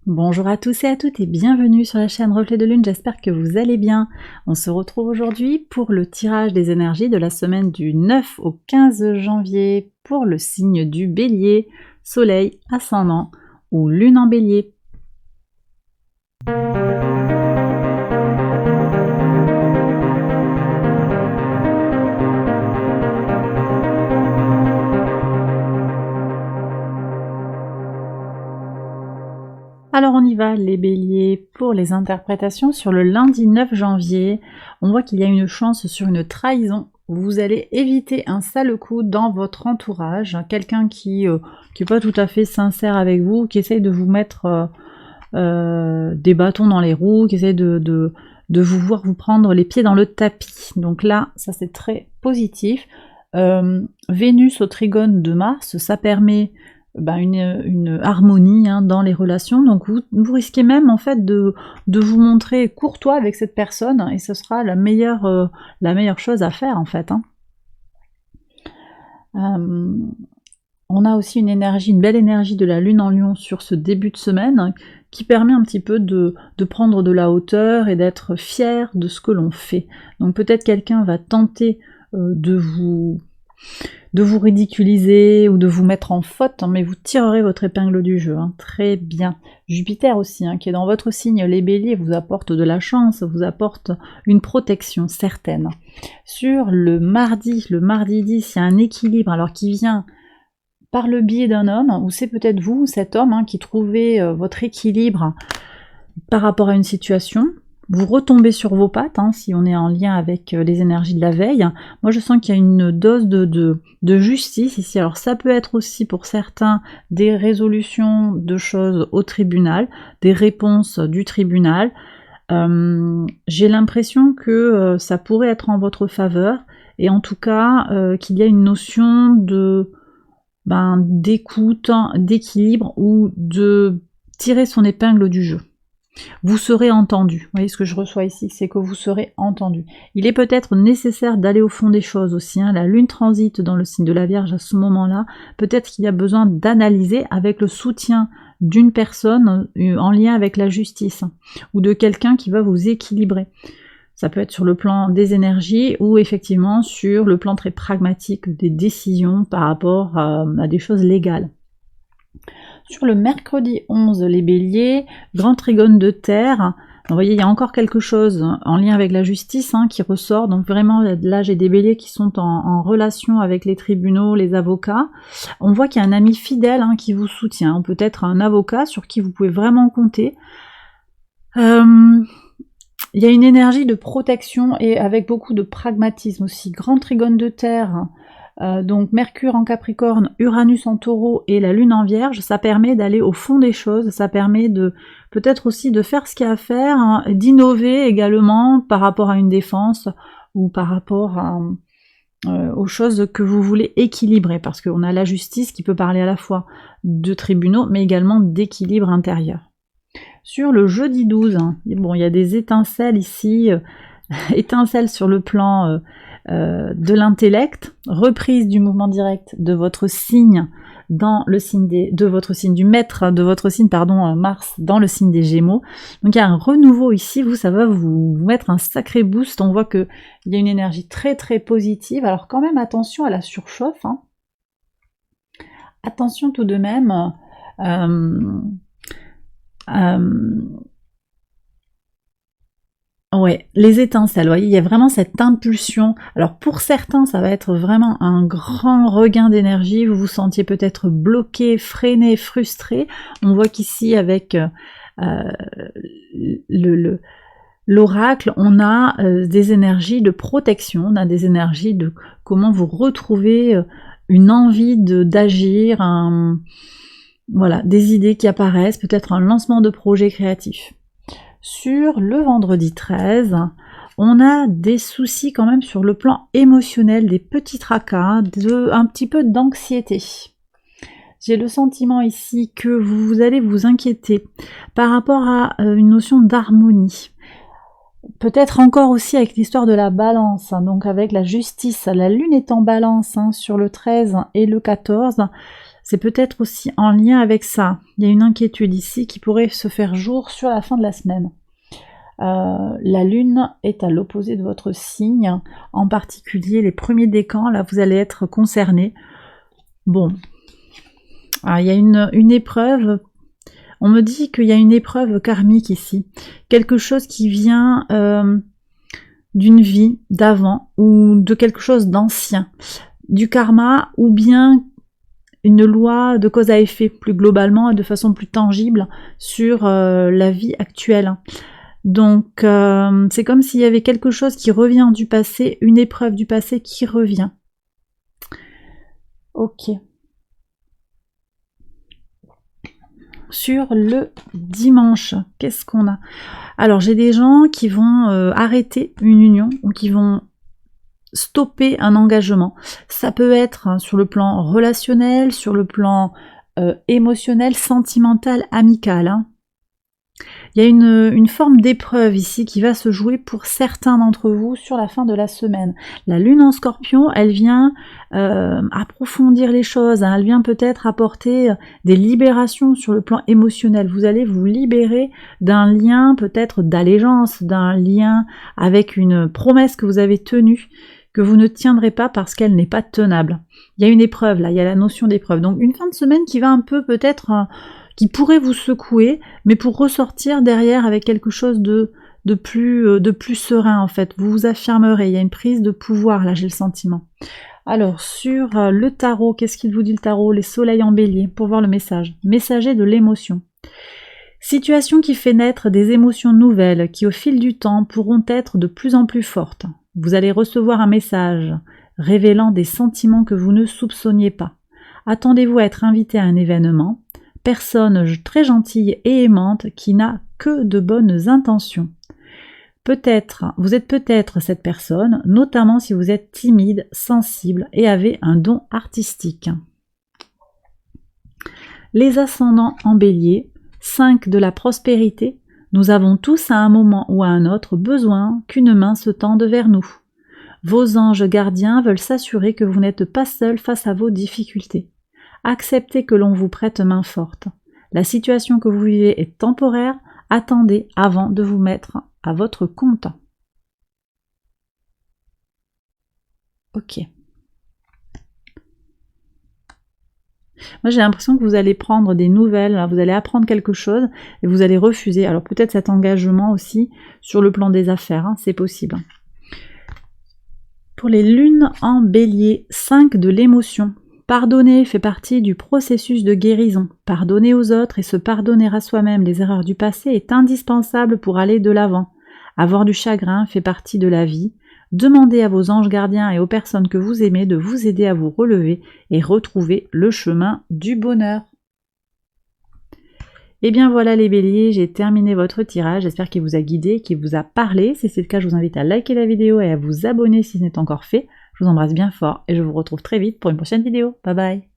Bonjour à tous et à toutes et bienvenue sur la chaîne Reflet de Lune, j'espère que vous allez bien. On se retrouve aujourd'hui pour le tirage des énergies de la semaine du 9 au 15 janvier pour le signe du Bélier, Soleil, Ascendant ou Lune en Bélier. Alors on y va les béliers pour les interprétations sur le lundi 9 janvier. On voit qu'il y a une chance sur une trahison. Vous allez éviter un sale coup dans votre entourage, quelqu'un qui est pas tout à fait sincère avec vous, qui essaye de vous mettre des bâtons dans les roues, qui essaye de vous voir vous prendre les pieds dans le tapis. Donc là, ça c'est très positif. Vénus au trigone de Mars, ça permet une harmonie dans les relations, donc vous risquez même en fait de vous montrer courtois avec cette personne et ce sera la meilleure chose à faire en fait. On a aussi une belle énergie de la lune en lion sur ce début de semaine qui permet un petit peu de prendre de la hauteur et d'être fier de ce que l'on fait. Donc peut-être quelqu'un va tenter de vous ridiculiser ou de vous mettre en faute, mais vous tirerez votre épingle du jeu, très bien. Jupiter aussi, qui est dans votre signe, les béliers, vous apporte de la chance, vous apporte une protection certaine. Sur le mardi 10, il y a un équilibre, alors qui vient par le biais d'un homme, ou c'est peut-être vous, cet homme, qui trouvez votre équilibre par rapport à une situation. Vous retombez sur vos pattes, si on est en lien avec les énergies de la veille. Moi, je sens qu'il y a une dose de justice ici. Alors, ça peut être aussi pour certains des résolutions de choses au tribunal, des réponses du tribunal. J'ai l'impression que ça pourrait être en votre faveur, et en tout cas, qu'il y a une notion d'écoute, d'équilibre, ou de tirer son épingle du jeu. Vous serez entendu. Vous voyez ce que je reçois ici, c'est que vous serez entendu. Il est peut-être nécessaire d'aller au fond des choses aussi. La lune transite dans le signe de la Vierge à ce moment-là. Peut-être qu'il y a besoin d'analyser avec le soutien d'une personne en lien avec la justice ou de quelqu'un qui va vous équilibrer. Ça peut être sur le plan des énergies ou effectivement sur le plan très pragmatique des décisions par rapport à des choses légales. Sur le mercredi 11, les béliers, grand trigone de terre, vous voyez, il y a encore quelque chose en lien avec la justice qui ressort, donc vraiment là j'ai des béliers qui sont en relation avec les tribunaux, les avocats. On voit qu'il y a un ami fidèle qui vous soutient, ou peut-être un avocat sur qui vous pouvez vraiment compter. Il y a une énergie de protection et avec beaucoup de pragmatisme aussi. Grand trigone de terre, donc Mercure en Capricorne, Uranus en Taureau et la Lune en Vierge, ça permet d'aller au fond des choses, ça permet de peut-être aussi de faire ce qu'il y a à faire, d'innover également par rapport à une défense ou par rapport aux choses que vous voulez équilibrer, parce qu'on a la justice qui peut parler à la fois de tribunaux mais également d'équilibre intérieur. Sur le jeudi 12, bon, il y a des étincelles ici, étincelles sur le plan de l'intellect, reprise du mouvement direct de votre signe dans le signe de votre signe du maître de votre signe, Mars dans le signe des Gémeaux. Donc il y a un renouveau ici, ça va vous mettre un sacré boost. On voit qu'il y a une énergie très très positive. Alors quand même attention à la surchauffe. Attention tout de même. Ouais, les étincelles, vous voyez, il y a vraiment cette impulsion. Alors pour certains, ça va être vraiment un grand regain d'énergie, vous vous sentiez peut-être bloqué, freiné, frustré. On voit qu'ici, avec l'oracle, on a des énergies de protection, on a des énergies de comment vous retrouvez une envie d'agir, voilà, des idées qui apparaissent, peut-être un lancement de projet créatif. Sur le vendredi 13, on a des soucis quand même sur le plan émotionnel, des petits tracas, un petit peu d'anxiété. J'ai le sentiment ici que vous allez vous inquiéter par rapport à une notion d'harmonie. Peut-être encore aussi avec l'histoire de la balance, donc avec la justice. La lune est en balance sur le 13 et le 14. c'est peut-être aussi en lien avec ça. Il y a une inquiétude ici qui pourrait se faire jour sur la fin de la semaine. La lune est à l'opposé de votre signe, en particulier les premiers décans, là vous allez être concernés. Bon, il y a une épreuve, on me dit qu'il y a une épreuve karmique ici, quelque chose qui vient d'une vie d'avant ou de quelque chose d'ancien, du karma ou bien une loi de cause à effet plus globalement et de façon plus tangible sur la vie actuelle. Donc c'est comme s'il y avait quelque chose qui revient du passé, une épreuve du passé qui revient. Ok. Sur le dimanche, qu'est-ce qu'on a? Alors j'ai des gens qui vont arrêter une union ou qui vont stopper un engagement. Ça peut être sur le plan relationnel, sur le plan émotionnel, sentimental, amical. Hein. Il y a une forme d'épreuve ici qui va se jouer pour certains d'entre vous sur la fin de la semaine. La lune en scorpion, elle vient approfondir les choses, hein. Elle vient peut-être apporter des libérations sur le plan émotionnel. Vous allez vous libérer d'un lien peut-être d'allégeance, d'un lien avec une promesse que vous avez tenue, que vous ne tiendrez pas parce qu'elle n'est pas tenable. Il y a une épreuve là, il y a la notion d'épreuve. Donc une fin de semaine qui va un peu peut-être... qui pourrait vous secouer, mais pour ressortir derrière avec quelque chose de plus serein en fait. Vous vous affirmerez, il y a une prise de pouvoir, là j'ai le sentiment. Alors sur le tarot, qu'est-ce qu'il vous dit le tarot? Les soleils en bélier, pour voir le message. Messager de l'émotion. Situation qui fait naître des émotions nouvelles qui au fil du temps pourront être de plus en plus fortes. Vous allez recevoir un message révélant des sentiments que vous ne soupçonniez pas. Attendez-vous à être invité à un événement. Personne très gentille et aimante qui n'a que de bonnes intentions. Vous êtes peut-être cette personne, notamment si vous êtes timide, sensible et avez un don artistique. Les ascendants en bélier, 5 de la prospérité, nous avons tous à un moment ou à un autre besoin qu'une main se tende vers nous. Vos anges gardiens veulent s'assurer que vous n'êtes pas seul face à vos difficultés. Acceptez que l'on vous prête main forte. La situation que vous vivez est temporaire, attendez avant de vous mettre à votre compte. Ok. Moi j'ai l'impression que vous allez prendre des nouvelles, vous allez apprendre quelque chose et vous allez refuser. Alors peut-être cet engagement aussi sur le plan des affaires, hein, c'est possible. Pour les lunes en bélier, 5 de l'émotion. Pardonner fait partie du processus de guérison. Pardonner aux autres et se pardonner à soi-même les erreurs du passé est indispensable pour aller de l'avant. Avoir du chagrin fait partie de la vie. Demandez à vos anges gardiens et aux personnes que vous aimez de vous aider à vous relever et retrouver le chemin du bonheur. Et bien voilà les béliers, j'ai terminé votre tirage, j'espère qu'il vous a guidé, qu'il vous a parlé. Si c'est le cas, je vous invite à liker la vidéo et à vous abonner si ce n'est encore fait. Je vous embrasse bien fort et je vous retrouve très vite pour une prochaine vidéo. Bye bye.